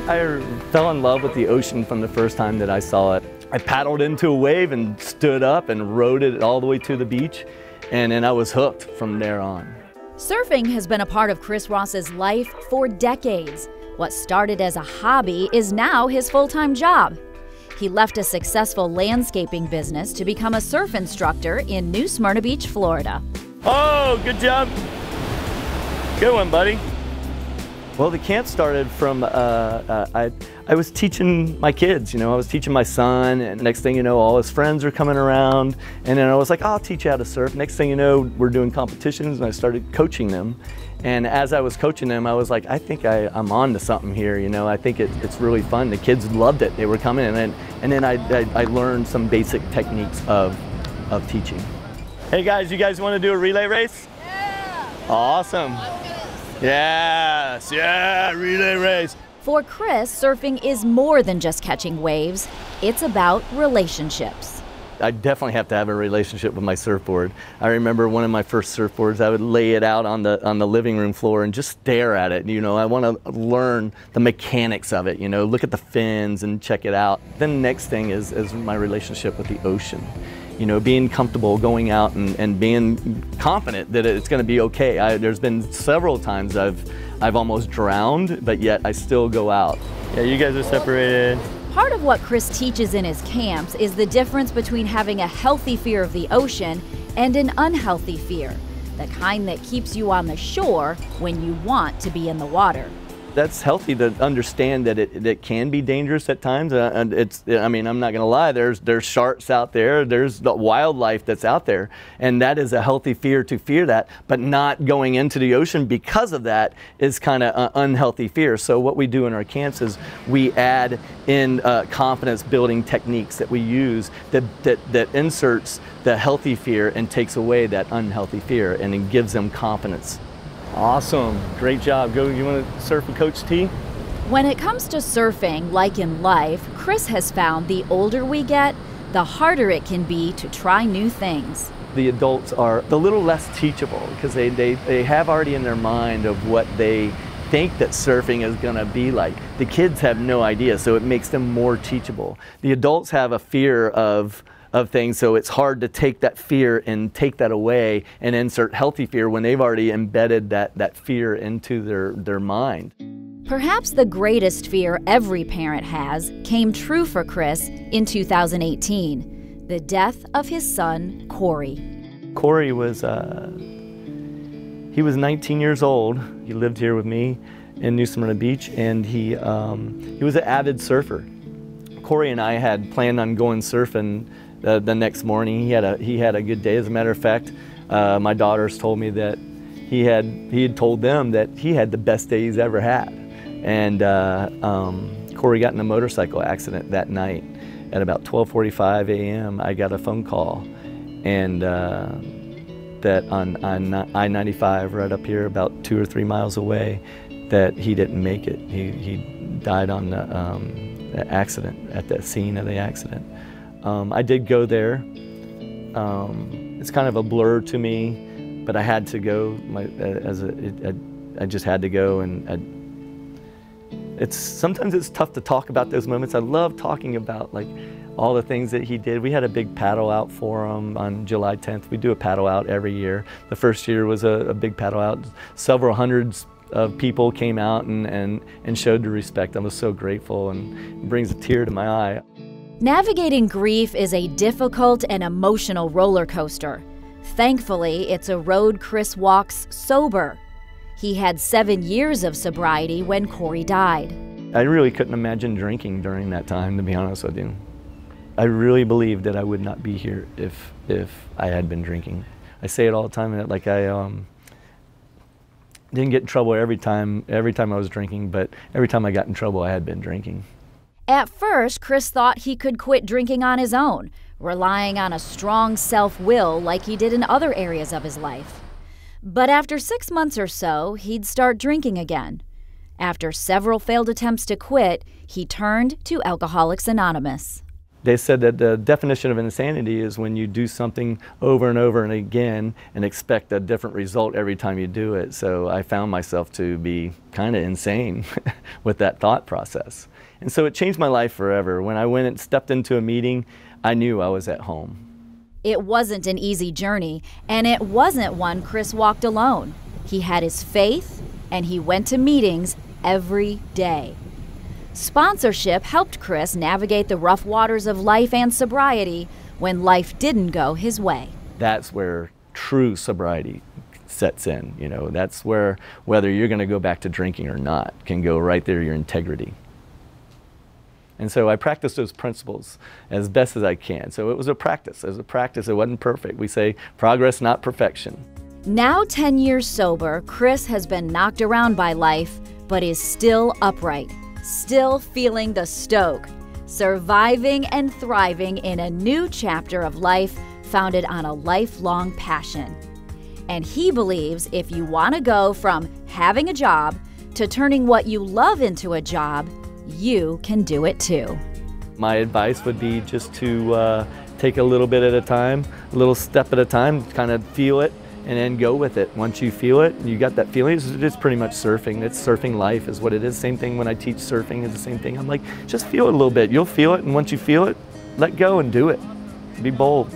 I fell in love with the ocean from the first time that I saw it. I paddled into a wave and stood up and rode it all the way to the beach, and then I was hooked from there on. Surfing has been a part of Chris Ross's life for decades. What started as a hobby is now his full-time job. He left a successful landscaping business to become a surf instructor in New Smyrna Beach, Florida. Oh, good job. Good one, buddy. Well, the camp started from, I was teaching my kids, I was teaching my son, and next thing you know, all his friends are coming around, and then I was like, I'll teach you how to surf. Next thing you know, we're doing competitions, and I started coaching them. And as I was coaching them, I was like, I think I'm on to something here, I think it's really fun. The kids loved it. They were coming, and then I learned some basic techniques of teaching. Hey guys, you guys want to do a relay race? Yeah! Awesome. Yes, yeah, relay race. For Chris, surfing is more than just catching waves. It's about relationships. I definitely have to have a relationship with my surfboard. I remember one of my first surfboards, I would lay it out on the living room floor and just stare at it. I want to learn the mechanics of it, look at the fins and check it out. Then the next thing is my relationship with the ocean. Being comfortable going out and being confident that it's going to be okay. There's been several times I've almost drowned, but yet I still go out. Yeah, you guys are separated. Part of what Chris teaches in his camps is the difference between having a healthy fear of the ocean and an unhealthy fear, the kind that keeps you on the shore when you want to be in the water. That's healthy to understand that it can be dangerous at times, and I'm not going to lie. There's sharks out there. There's the wildlife that's out there, and that is a healthy fear to fear that. But not going into the ocean because of that is kind of an unhealthy fear. So what we do in our camps is we add in confidence-building techniques that we use that inserts the healthy fear and takes away that unhealthy fear, and it gives them confidence. Awesome, great job. You want to surf with Coach T? When it comes to surfing, like in life, Chris has found the older we get, the harder it can be to try new things. The adults are a little less teachable because they have already in their mind of what they think that surfing is going to be like. The kids have no idea, so it makes them more teachable. The adults have a fear of things, so it's hard to take that fear and take that away and insert healthy fear when they've already embedded that fear into their mind. Perhaps the greatest fear every parent has came true for Chris in 2018, the death of his son, Corey. Corey was 19 years old. He lived here with me in New Smyrna Beach, and he was an avid surfer. Corey and I had planned on going surfing the next morning. He had a good day. As a matter of fact, my daughters told me that he had told them that he had the best day he's ever had. And Corey got in a motorcycle accident that night at about 12:45 a.m. I got a phone call, and that on I-95 right up here, about 2 or 3 miles away, that he didn't make it. He died on the accident, at the scene of the accident. I did go there. It's kind of a blur to me, but I had to go. I just had to go, and sometimes it's tough to talk about those moments. I love talking about all the things that he did. We had a big paddle out for him on July 10th. We do a paddle out every year. The first year was a big paddle out. Several hundreds of people came out and showed the respect. I was so grateful, and it brings a tear to my eye. Navigating grief is a difficult and emotional roller coaster. Thankfully, it's a road Chris walks sober. He had 7 years of sobriety when Corey died. I really couldn't imagine drinking during that time, to be honest with you. I really believe that I would not be here if I had been drinking. I say it all the time, and I didn't get in trouble every time I was drinking, but every time I got in trouble, I had been drinking. At first, Chris thought he could quit drinking on his own, relying on a strong self-will like he did in other areas of his life. But after 6 months or so, he'd start drinking again. After several failed attempts to quit, he turned to Alcoholics Anonymous. They said that the definition of insanity is when you do something over and over and again and expect a different result every time you do it. So I found myself to be kind of insane with that thought process. And so it changed my life forever. When I went and stepped into a meeting, I knew I was at home. It wasn't an easy journey, and it wasn't one Chris walked alone. He had his faith, and he went to meetings every day. Sponsorship helped Chris navigate the rough waters of life and sobriety when life didn't go his way. That's where true sobriety sets in. You know, that's where whether you're going to go back to drinking or not can go right there, your integrity. And so I practice those principles as best as I can. So it was a practice. It was a practice. It wasn't perfect. We say progress, not perfection. Now 10 years sober, Chris has been knocked around by life, but is still upright, still feeling the stoke, surviving and thriving in a new chapter of life founded on a lifelong passion. And he believes if you want to go from having a job to turning what you love into a job, you can do it too. My advice would be just to take a little bit at a time, a little step at a time, kind of feel it, and then go with it. Once you feel it, you got that feeling, it's pretty much surfing. It's surfing life is what it is. Same thing when I teach surfing is the same thing. I'm like, just feel it a little bit. You'll feel it, and once you feel it, let go and do it. Be bold.